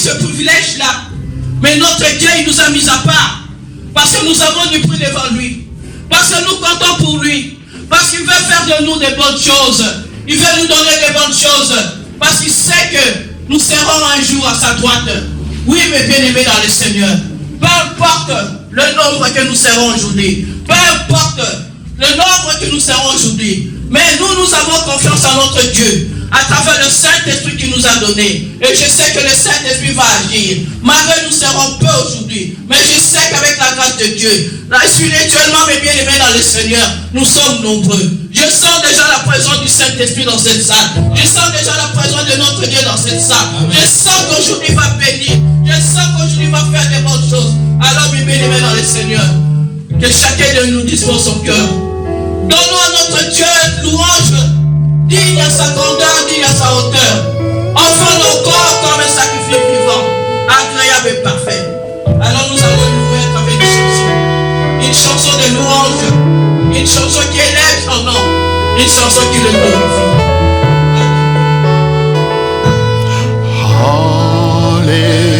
ce privilège-là. Mais notre Dieu, il nous a mis à part. Parce que nous avons du prix devant lui. Parce que nous comptons pour lui. Parce qu'il veut faire de nous des bonnes choses. Il veut nous donner des bonnes choses. Parce qu'il sait que nous serons un jour à sa droite. Oui, mes bien-aimés dans le Seigneur. Peu importe le nombre que nous serons aujourd'hui. Peu importe le nombre que nous serons aujourd'hui. Mais nous avons confiance en notre Dieu. À travers le Saint-Esprit qu'il nous a donné. Et je sais que le Saint-Esprit va agir. Malgré nous serons peu aujourd'hui. Mais je sais qu'avec la grâce de Dieu, là, spirituellement, mes bien-aimés dans le Seigneur, nous sommes nombreux. Je sens déjà la présence du Saint-Esprit dans cette salle. Je sens déjà la présence de notre Dieu dans cette salle. Je sens qu'aujourd'hui va bénir. Je sens qu'aujourd'hui va faire des bonnes choses. Alors, mes bien-aimés dans le Seigneur, que chacun de nous dispose son cœur. Donnons à notre Dieu louange, digne à sa grandeur, digne à sa hauteur. Offrons nos corps comme un sacrifice vivant, agréable et parfait. Alors nous allons louer à travers une chanson de louange, une chanson qui élève son nom, une chanson qui le glorifie. Hallelujah.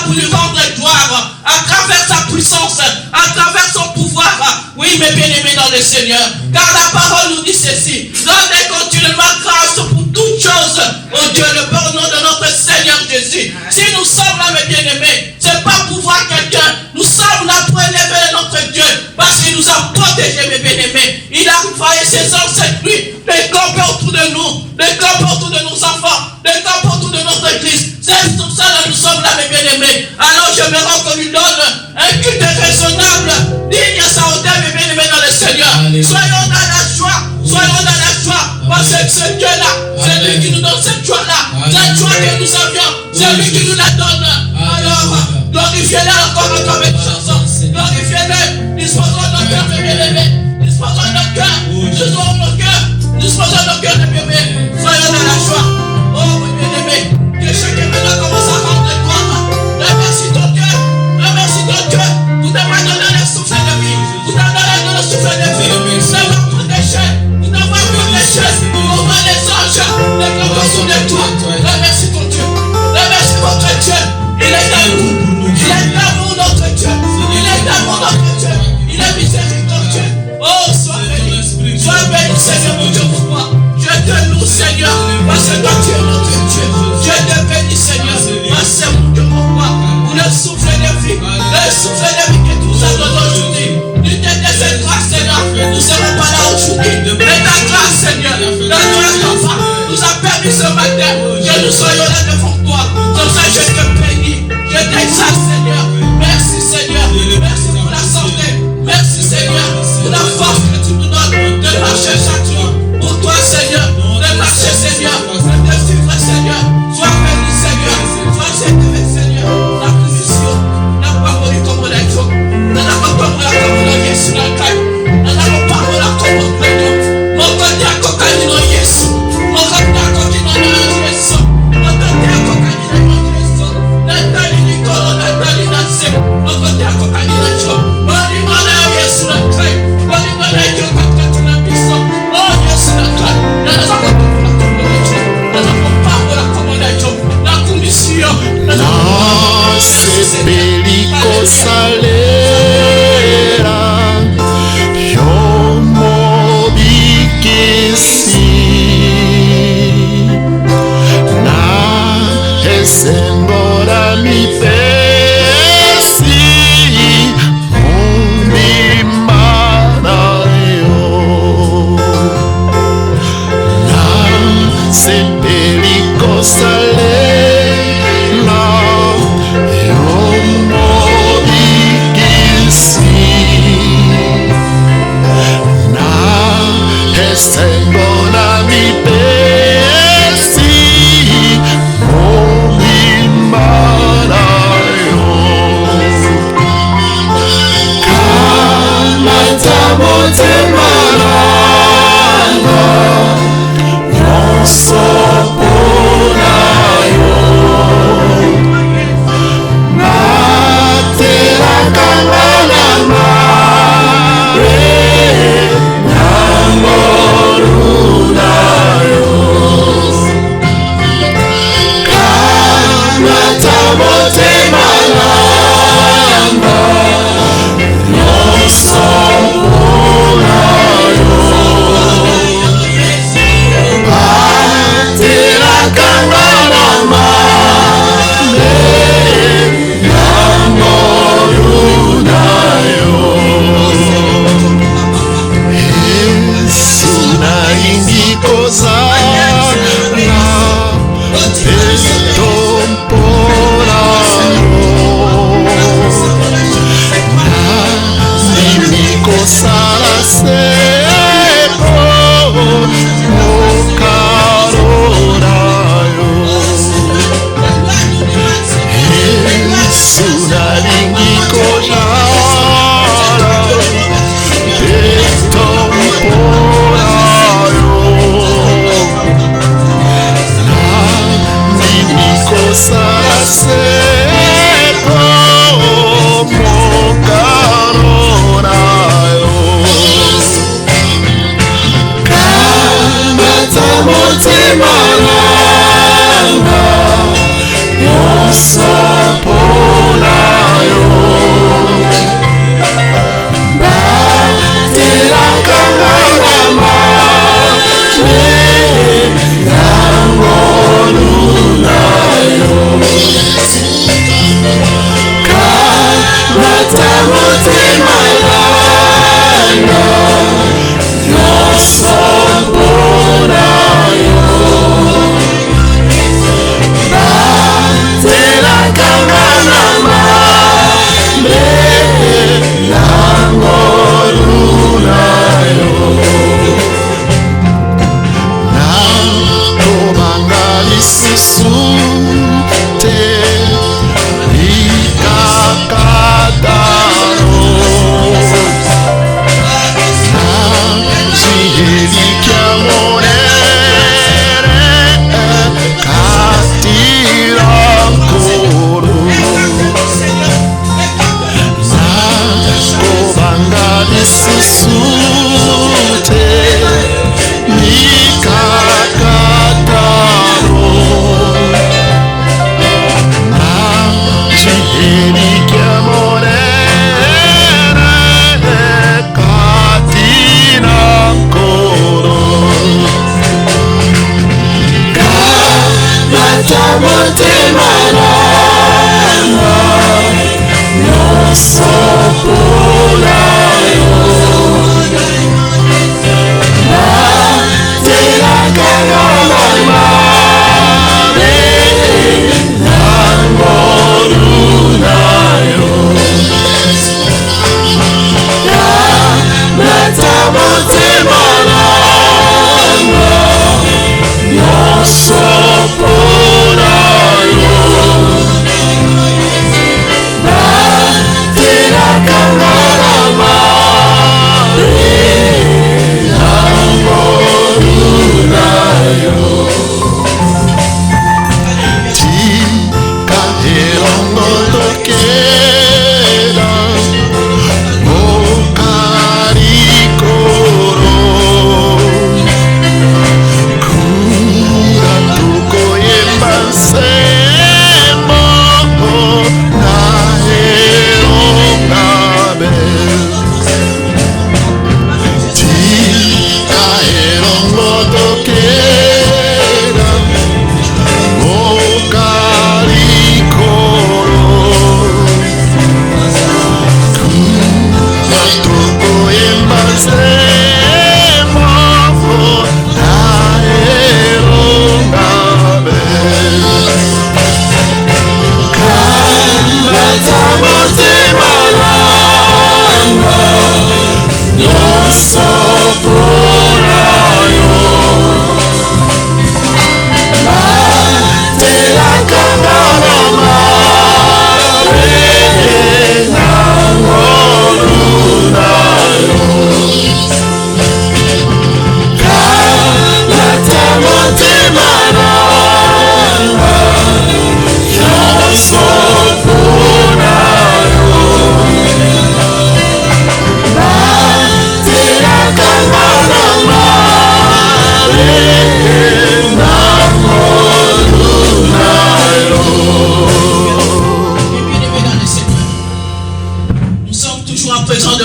pour lui rendre gloire à travers sa puissance, à travers son pouvoir. Oui, mes bien-aimés dans le Seigneur. Car la parole nous dit ceci. Donnez continuellement grâce pour toutes choses. Oh Dieu, le bon nom de notre Seigneur Jésus. Si nous sommes là, mes bien-aimés, c'est pas pour voir quelqu'un. Nous sommes là pour élever notre Dieu. Parce qu'il nous a protégés, mes bien-aimés. Il a envoyé ses anges cette nuit. Des campes autour de nous. Des campes autour de nos enfants. Des campes autour de notre église. C'est pour ça que nous sommes là, mes bien-aimés. Alors je me rends qu'on lui donne un culte raisonnable, digne à sa hauteur, mes bien-aimés dans le Seigneur. Soyons dans la joie. Soyons dans la joie. Parce que ce Dieu-là, c'est lui qui nous donne cette joie-là. Cette joie que nous avions, c'est lui qui nous la donne. Alors, glorifiez-le encore avec une chanson. Glorifiez-le. Disposons nos cœurs, mes bien-aimés. Disposons nos cœurs. Disposons nos cœurs. Disposons nos cœurs, mes bien-aimés. Soyons dans la joie. Oh, mes bien-aimés. Que chacun maintenant commence à rendre gloire. Remercie ton cœur. Remercie ton cœur. Vous t'avez donné le souffle de vie. Vous t'avez donné le souffle de vie. Vous t'avez protégé. Vous t'avez protégé. Pour voir les anges. Les grands autour de toi. Remercie ton Dieu. Remercie votre Dieu. Il est d'amour. Il est d'amour, notre Dieu. Il est d'amour, notre Dieu. Il est miséricordieux. Oh, sois béni. Sois béni, Seigneur, mon Dieu, pour moi. Je te loue, Seigneur, parce que toi, tu es notre Dieu. Je te bénis, Seigneur, parce que mon Dieu, pour moi, pour le souffle de vie, le souffle de vie que tu nous as donné aujourd'hui. Tu t'es de cette grâce, Seigneur. Nous ne serons pas là aujourd'hui. Mais ta grâce, Seigneur, ta grâce, enfin, nous a permis ce matin que nous soyons là devant toi. Comme ça, je te bénis. Je t'exalte, Seigneur. Merci, Seigneur. Merci pour la santé. Merci, Seigneur, pour la force que tu nous donnes de marcher chaque jour. Pour toi, Seigneur, de marcher, Seigneur, de te suivre, Seigneur. Sois béni, Seigneur. Sois élevé, Seigneur. La position, la parole du commandant, la parole la commandant, Yesu, la caille. La parole la commandant, mon côté à cocaïne, Yesu. Mon côté à cocaïne, Yesu. Mon côté à cocaïne, Yesu. Nathalie Nicole, Nathalie Nassé. Mon côté à cocaïne, Yesu. Mon limon, Yesu, la caille. Mon limon, Yesu, la caille. Oh, Yesu, la caille. La commission, Sembora mi pesi Mundi marayo Na sepelico sale Na yomo ikisi Na sembora mi pesi Motema nanga,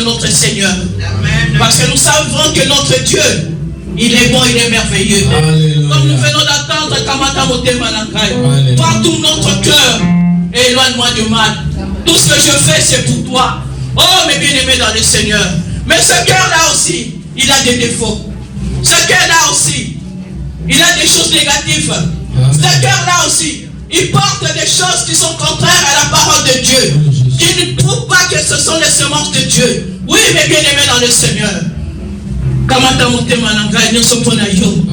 de notre Seigneur. Parce que nous savons que notre Dieu, il est bon, il est merveilleux. Alléluia. Comme nous venons d'attendre Kamata Motema Nankai, toi tout notre cœur, et éloigne-moi du mal. Tout ce que je fais, c'est pour toi. Oh, mes bien-aimés dans le Seigneur. Mais ce cœur-là aussi, il a des défauts. Ce cœur-là aussi, il a des choses négatives. Ce cœur-là aussi, il porte des choses qui sont contraires à la parole de Dieu. Qui ne prouvent pas que ce sont les semences de Dieu. Oui, mes bien-aimés dans le Seigneur. Kamata Motema Nankai, nous sommes pour Nayo.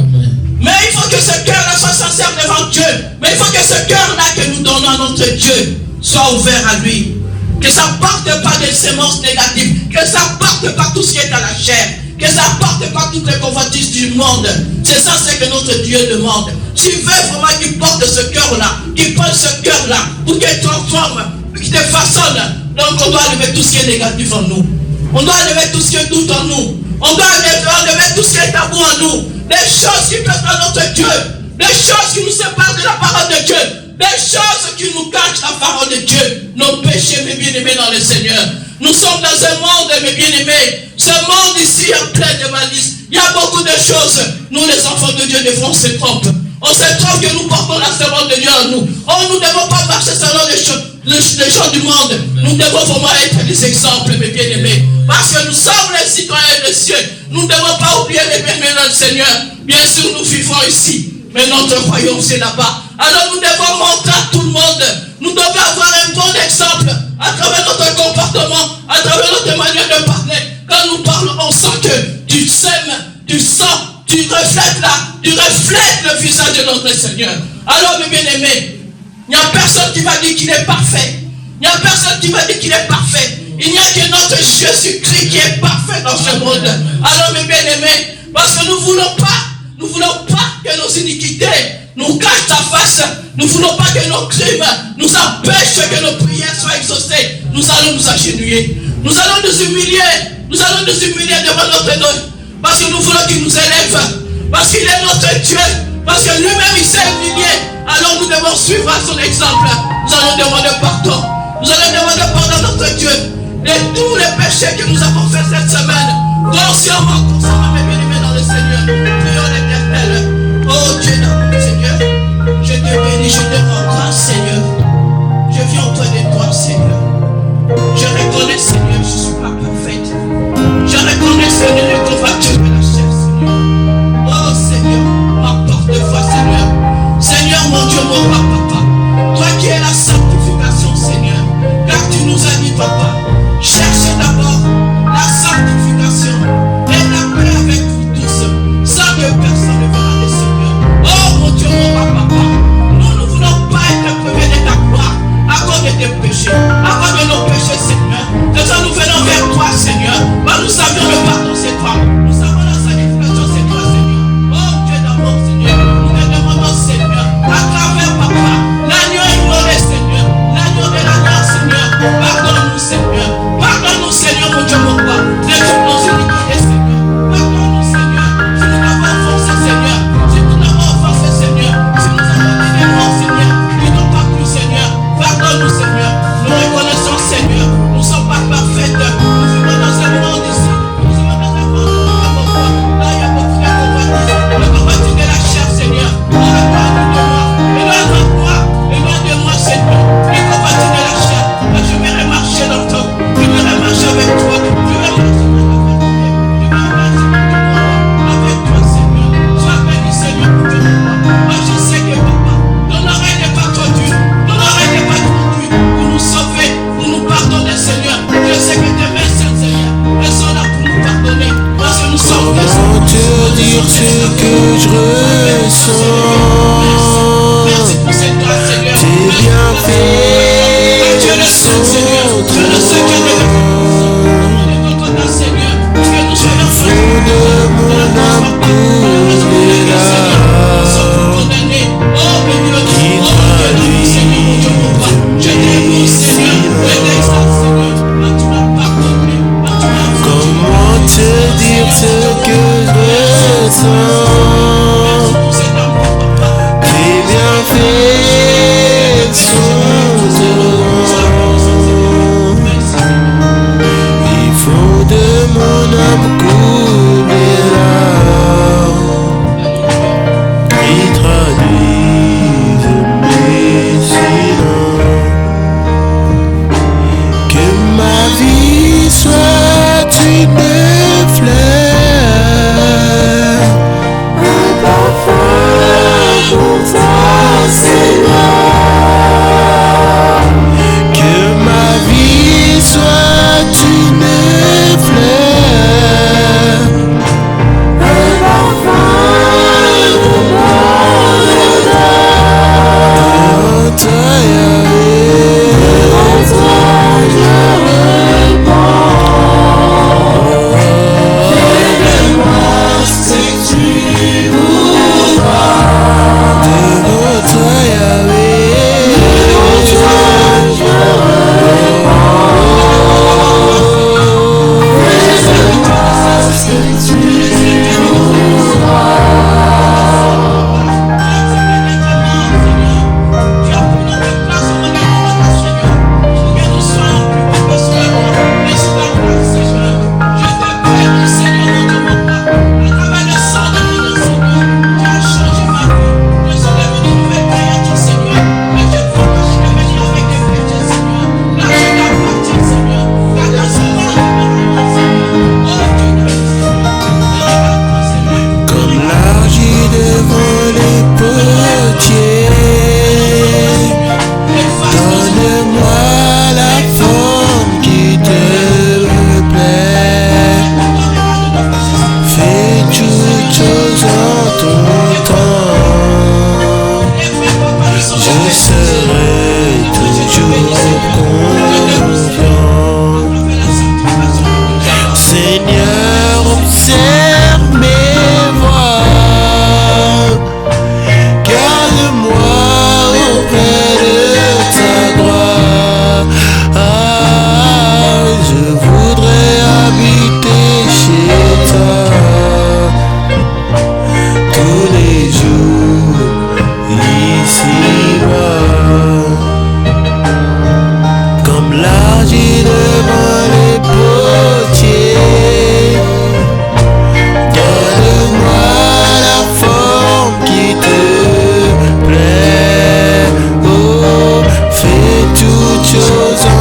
Mais il faut que ce cœur-là soit sincère devant Dieu. Mais il faut que ce cœur-là que nous donnons à notre Dieu soit ouvert à lui. Que ça ne porte pas des semences négatives. Que ça ne porte pas tout ce qui est à la chair. Que ça ne porte pas toutes les convoitises du monde. C'est ça ce que notre Dieu demande. Tu veux vraiment qu'il porte ce cœur-là, qu'il prenne ce cœur-là, pour qu'il transforme, qu'il te façonne. Donc on doit enlever tout ce qui est négatif en nous. On doit enlever tout ce qui est doute en nous. On doit enlever tout ce qui est tabou en nous. Des choses qui peuvent dans notre Dieu. Des choses qui nous séparent de la parole de Dieu. Des choses qui nous cachent la parole de Dieu. Nos péchés, mes bien-aimés dans le Seigneur. Nous sommes dans un monde, mes bien-aimés. Ce monde ici est plein de malice. Il y a beaucoup de choses. Nous, les enfants de Dieu, des fois, on se trompe. On se trompe que nous portons la semence de Dieu en nous. Oh, nous ne devons pas marcher selon les choses du monde. Nous devons vraiment être des exemples, mes bien-aimés. Parce que nous sommes les citoyens des cieux. Nous ne devons pas oublier les bien-aimés dans le Seigneur. Bien sûr, nous vivons ici. Mais notre royaume, c'est là-bas. Alors nous devons montrer à tout le monde. Nous devons avoir un bon exemple à travers notre comportement, à travers notre manière de parler. Quand nous parlons, on sent que tu sèmes, tu sens, tu reflètes le visage de notre Seigneur. Alors mes bien-aimés, il n'y a personne qui va dire qu'il est parfait. Il n'y a personne qui va dire qu'il est parfait. Il n'y a que notre Jésus-Christ qui est parfait dans ce monde. Alors mes bien-aimés, parce que nous ne voulons pas que nos iniquités nous cachent la face. Nous ne voulons pas que nos crimes nous empêchent que nos prières soient exaucées. Nous allons nous agenouiller. Nous allons nous humilier. Nous allons nous humilier devant notre Dieu. Parce que nous voulons qu'il nous élève. Parce qu'il est notre Dieu. Parce que lui-même il s'est humilié. Alors nous devons suivre son exemple. Nous allons demander pardon. Nous allons demander pardon à notre Dieu de tous les péchés que nous avons fait cette semaine. Consciemment, mes bien-aimés dans le Seigneur. Prions l'Éternel. Oh Dieu, dans le Seigneur, je te bénis, je te rends grâce, Seigneur. Je viens auprès de toi, Seigneur. Je reconnais, Seigneur, je ne suis pas parfaite. Je reconnais, Seigneur, les convoitises de la chair, Seigneur. Oh Seigneur, m'apporte-toi, Seigneur. Seigneur, mon Dieu, mon papa. Toi qui es la sanctification, Seigneur. Car tu nous as dit, papa, cherchez d'abord la sanctification et la paix avec vous tous, sans que personne ne verra le Seigneur. Oh mon Dieu, mon papa, nous ne voulons pas être privés de ta gloire à cause de tes péchés, à élargi devant les potiers. Donne-moi la forme qui te plaît. Oh, fais toutes choses en